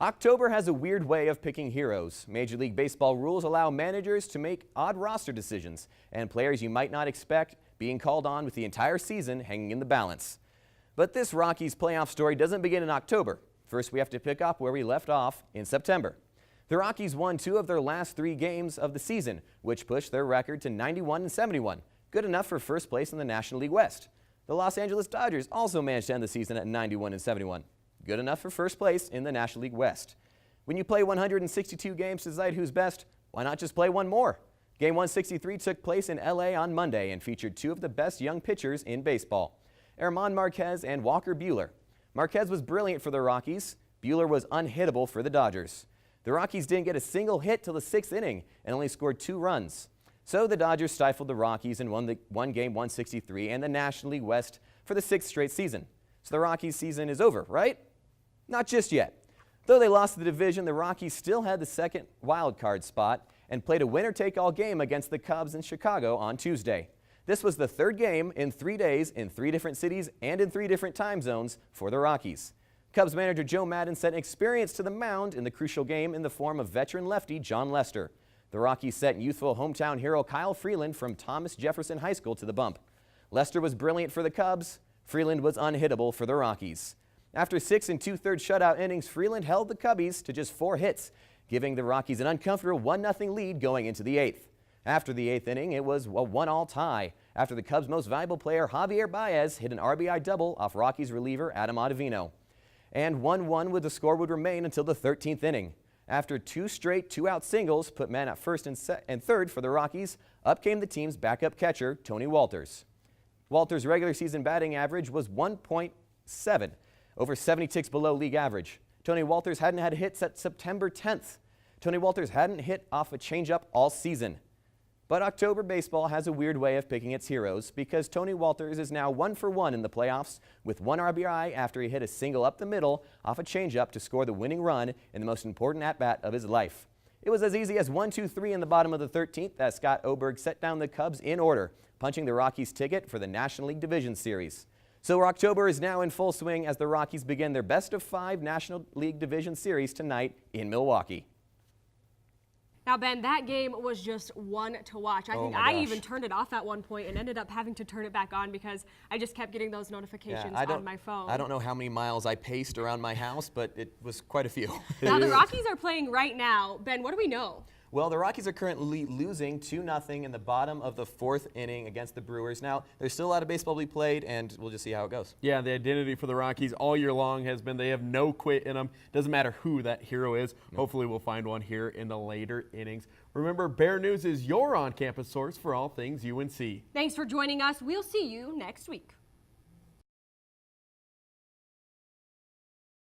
October has a weird way of picking heroes. Major League Baseball rules allow managers to make odd roster decisions, and players you might not expect being called on with the entire season hanging in the balance. But this Rockies playoff story doesn't begin in October. First, we have to pick up where we left off in September. The Rockies won 2 of their last 3 games of the season, which pushed their record to 91-71, good enough for first place in the National League West. The Los Angeles Dodgers also managed to end the season at 91-71. Good enough for first place in the National League West. When you play 162 games to decide who's best, why not just play one more? Game 163 took place in LA on Monday and featured 2 of the best young pitchers in baseball, German Marquez and Walker Buehler. Marquez was brilliant for the Rockies. Buehler was unhittable for the Dodgers. The Rockies didn't get a single hit till the 6th inning and only scored 2 runs. So the Dodgers stifled the Rockies and won Game 163 and the National League West for the 6th straight season. So the Rockies season is over, right? Not just yet. Though they lost the division, the Rockies still had the second wild card spot and played a winner-take-all game against the Cubs in Chicago on Tuesday. This was the 3rd game in 3 days in 3 different cities and in 3 different time zones for the Rockies. Cubs manager Joe Maddon sent experience to the mound in the crucial game in the form of veteran lefty John Lester. The Rockies sent youthful hometown hero Kyle Freeland from Thomas Jefferson High School to the bump. Lester was brilliant for the Cubs. Freeland was unhittable for the Rockies. After 6 2/3 shutout innings, Freeland held the Cubbies to just 4 hits, giving the Rockies an uncomfortable 1-0 lead going into the 8th. After the 8th inning, it was a 1-all tie after the Cubs' most valuable player, Javier Baez, hit an RBI double off Rockies reliever Adam Ottavino. And 1-1 with the score would remain until the 13th inning. After 2 straight 2-out singles put men at first and third for the Rockies, up came the team's backup catcher, Tony Walters. Walters' regular season batting average was 1.7. over 70 ticks below league average. Tony Walters hadn't had hits at September 10th. Tony Walters hadn't hit off a changeup all season. But October baseball has a weird way of picking its heroes because Tony Walters is now 1 for 1 in the playoffs with 1 RBI after he hit a single up the middle off a changeup to score the winning run in the most important at-bat of his life. It was as easy as 1-2-3 in the bottom of the 13th as Scott Oberg set down the Cubs in order, punching the Rockies' ticket for the National League Division Series. So October is now in full swing as the Rockies begin their best-of-5 National League Division Series tonight in Milwaukee. Now, Ben, that game was just one to watch. I think I even turned it off at one point and ended up having to turn it back on because I just kept getting those notifications on my phone. I don't know how many miles I paced around my house, but it was quite a few. Now, the Rockies are playing right now. Ben, what do we know? Well, the Rockies are currently losing 2-0 in the bottom of the 4th inning against the Brewers. Now, there's still a lot of baseball to be played, and we'll just see how it goes. Yeah, the identity for the Rockies all year long has been they have no quit in them. Doesn't matter who that hero is. Nope. Hopefully we'll find one here in the later innings. Remember, Bear News is your on-campus source for all things UNC. Thanks for joining us. We'll see you next week.